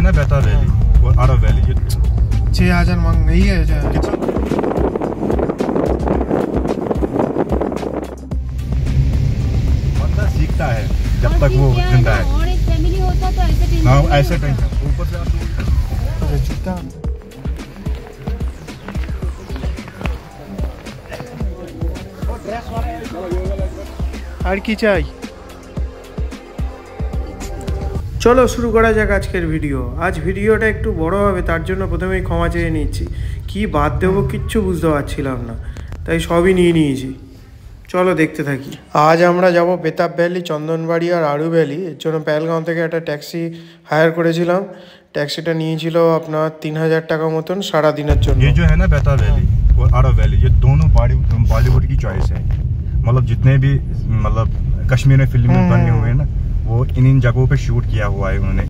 ना बेहतर वैली और अरब वैली, ये 6000 मांग गई है। बंदा सीखता है जब तक वो जिंदा है। और एक फैमिली होता तो ऐसे टेंशन हाँ, ऐसे टेंशन ऊपर से आप जूता আর কি চাই। চলো শুরু করা যাক আজকের ভিডিও। আজ ভিডিওটা একটু বড় হবে, তার জন্য প্রথমেই ক্ষমা চেয়ে নিচ্ছি। কি বাদ দেবো কিচ্ছু বুঝতে পারছিলাম না, তাই সবই নিয়ে নিয়েছি। চলো দেখতে থাকি। আজ আমরা যাব বেতাব ভ্যালি, চন্দনবাড়ি আর আরু ভ্যালি। এর জন্য পেহেলগাঁও থেকে একটা ট্যাক্সি হায়ার করেছিলাম। ট্যাক্সিটা নিয়েছিল আপনার 3000 টাকা মতন সারাদিনের জন্য। ये जो है ना बेहतर वैली और अरब वैली, ये दोनों बॉलीवुड की चॉइस है। मतलब जितने भी मतलब कश्मीर में फिल्में बने हुए हैं ना, वो इन जगहों पे शूट किया हुआ है उन्होंने।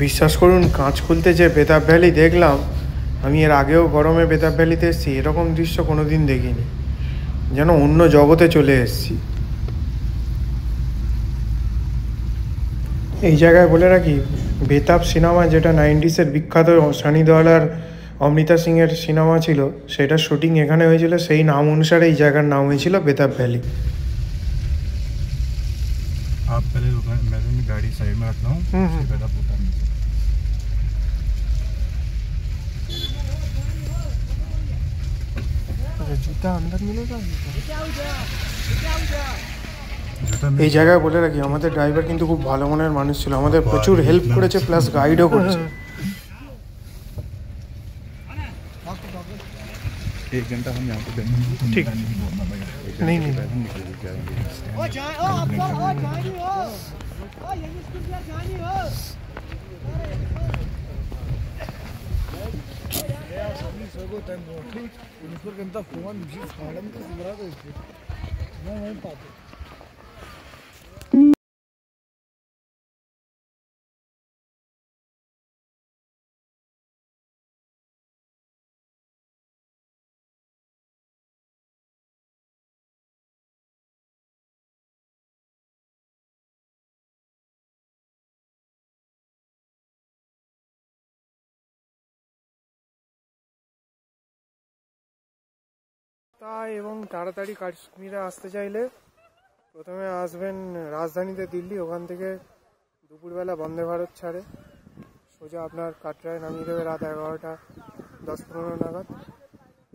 বিশ্বাস করুন, কাঁচ খুলতে যে বেতাব ভ্যালি দেখলাম, আমি এর আগেও গরমে বেতাব ভ্যালিতে এসেছি, এরকম দৃশ্য কোনো দিন দেখিনি। যেন অন্য জগতে চলে এসেছি। এই জায়গায় বলে রাখি, বেতাব সিনেমা যেটা 90s বিখ্যাত সানি দেওয়াল আর অমৃতা সিংয়ের সিনেমা ছিল, সেটা শুটিং এখানে হয়েছিল। সেই নাম অনুসারে এই জায়গার নাম হয়েছিল বেতাব ভ্যালি। आप पहले मैं गाड़ी साइड में रखता हूँ, उसके बाद आप उतारना। जूता अंदर मिलेगा। এই জায়গায় বলে রাখি, আমাদের ড্রাইভার কিন্তু খুব ভালো মনের মানুষ ছিল, আমাদের প্রচুর হেল্প করেছে, প্লাস গাইডও করেছে। 1 घंटा हम यहाँ पे ठीक नहीं नहीं তাই এবং তাড়াতাড়ি কাশ্মীরে আসতে চাইলে প্রথমে আসবেন রাজধানীতে দিল্লি, ওখান থেকে দুপুরবেলা বন্দে ভারত ছাড়ে সোজা আপনার কাটরায় নামিয়ে দেবে রাত 11টা 10-15 নাগাদ।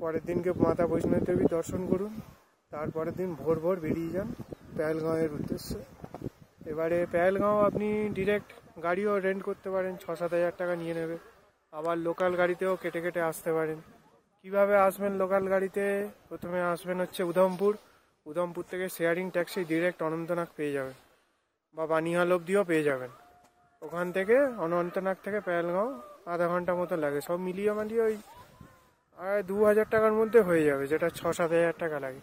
পরের দিনকে মাতা বৈষ্ণব দেবী দর্শন করুন, তারপরের দিন ভোর ভোর বেরিয়ে যান পেহেলগাঁওয়ের উদ্দেশ্যে। এবারে পেহেলগাঁও আপনি ডিরেক্ট গাড়িও রেন্ট করতে পারেন, 6-7 হাজার টাকা নিয়ে নেবে। আবার লোকাল গাড়িতেও কেটে কেটে আসতে পারেন। কিভাবে আসবেন লোকাল গাড়িতে? প্রথমে আসবেন হচ্ছে উধমপুর থেকে শেয়ারিং ট্যাক্সি ডিরেক্ট অনন্তনাগ পেয়ে যাবেন, বা বানিহাল অবধিও পেয়ে যাবেন। ওখান থেকে অনন্তনাগ থেকে পেহেলগাঁও আধা ঘন্টা মতো লাগে, সব মিলিয়ে ওই 2000 টাকার মধ্যে হয়ে যাবে, যেটা 6-7 হাজার টাকা লাগে।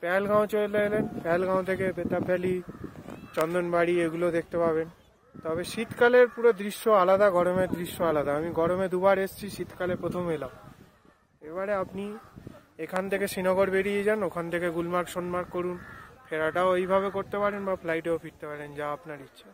পেহেলগাঁও চলে এলেন, পেহেলগাঁও থেকে বেতাব ভ্যালি, চন্দনবাড়ি এগুলো দেখতে পাবেন। তবে শীতকালের পুরো দৃশ্য আলাদা, গরমের দৃশ্য আলাদা। আমি গরমে দুবার এসেছি, শীতকালে প্রথম এলাম। এবারে আপনি এখান থেকে শ্রীনগর বেরিয়ে যান, ওখান থেকে গুলমার্গ সোনমার্গ করুন, ফেরাটাও এইভাবে করতে পারেন বা ফ্লাইটেও ফিরতে পারেন, যা আপনার ইচ্ছা।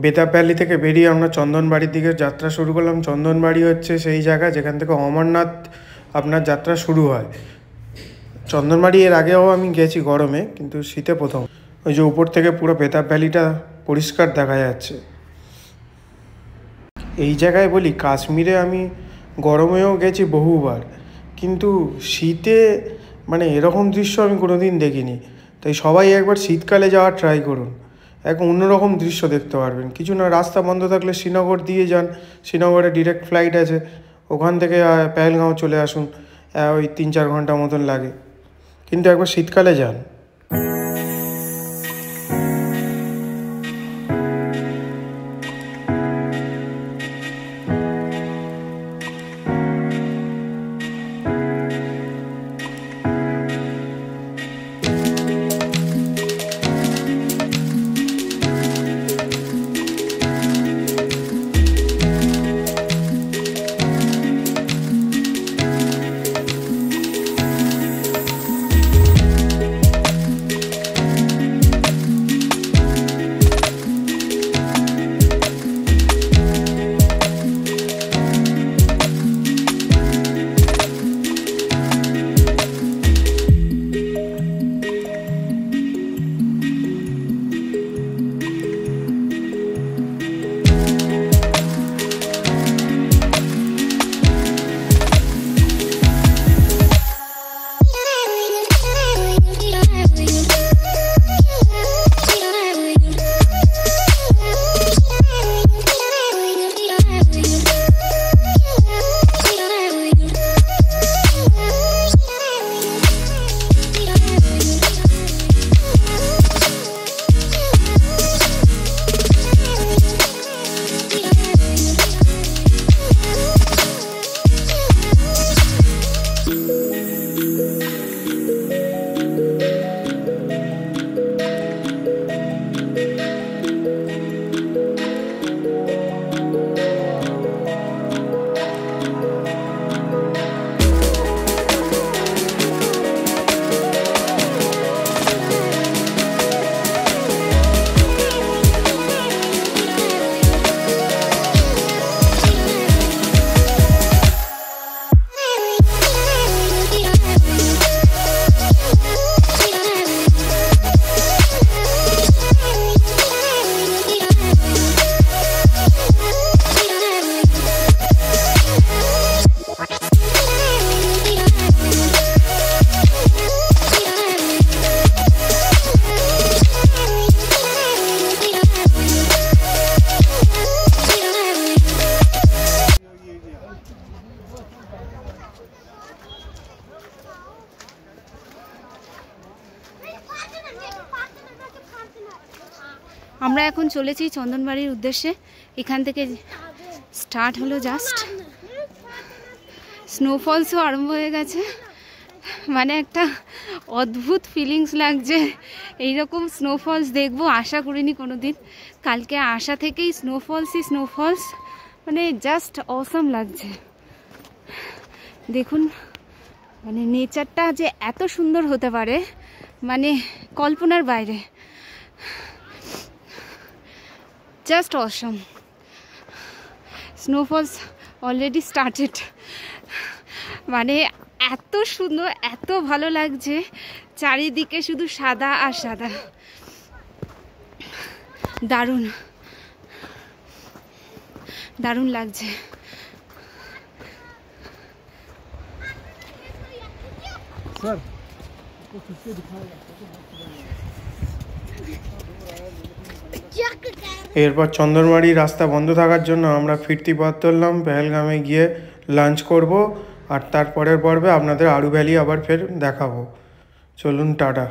বেতাব ভ্যালি থেকে বেরিয়ে আমরা চন্দনবাড়ির দিকে যাত্রা শুরু করলাম। চন্দনবাড়ি হচ্ছে সেই জায়গা যেখান থেকে অমরনাথ আপনার যাত্রা শুরু হয়। চন্দনবাড়ি এর আগেও আমি গেছি গরমে, কিন্তু শীতে প্রথম। ওই যে উপর থেকে পুরো বেতাব ভ্যালিটা পরিষ্কার দেখা যাচ্ছে। এই জায়গায় বলি, কাশ্মীরে আমি গরমেও গেছি বহুবার, কিন্তু শীতে মানে এরকম দৃশ্য আমি কোনোদিন দেখিনি। তাই সবাই একবার শীতকালে যাওয়ার ট্রাই করুন, এক অন্যরকম দৃশ্য দেখতে পারবেন। কিছু না, রাস্তা বন্ধ থাকলে শ্রীনগর দিয়ে যান, শ্রীনগরে ডিরেক্ট ফ্লাইট আছে, ওখান থেকে পেহেলগাঁও চলে আসুন, ওই 3-4 ঘন্টা মতন লাগে। কিন্তু একবার শীতকালে যান। আমরা এখন চলেছি চন্দনবাড়ির উদ্দেশ্যে। এখান থেকে স্টার্ট হলো জাস্ট, স্নোফলসও আরম্ভ হয়ে গেছে। মানে একটা অদ্ভুত ফিলিংস লাগছে, এইরকম স্নোফলস দেখবো আশা করিনি কোনো দিন। কালকে আসা থেকেই স্নোফলস, মানে জাস্ট অসাম লাগছে। দেখুন মানে নেচারটা যে এত সুন্দর হতে পারে মানে কল্পনার বাইরে, just awesome. Snowfalls already started, মানে এত সুন্দর, এত ভালো লাগছে, চারিদিকে শুধু সাদা আর সাদা, দারুণ দারুণ লাগছে। এরপর চন্দনবাড়ি রাস্তা বন্ধ থাকার জন্য আমরা ফিরতি পথ ধরলাম। পেহেলগামে গিয়ে লাঞ্চ করব, আর তারপরের পর্বে আপনাদের আরু ভ্যালি আবার ফের দেখাবো। চলুন, টাটা।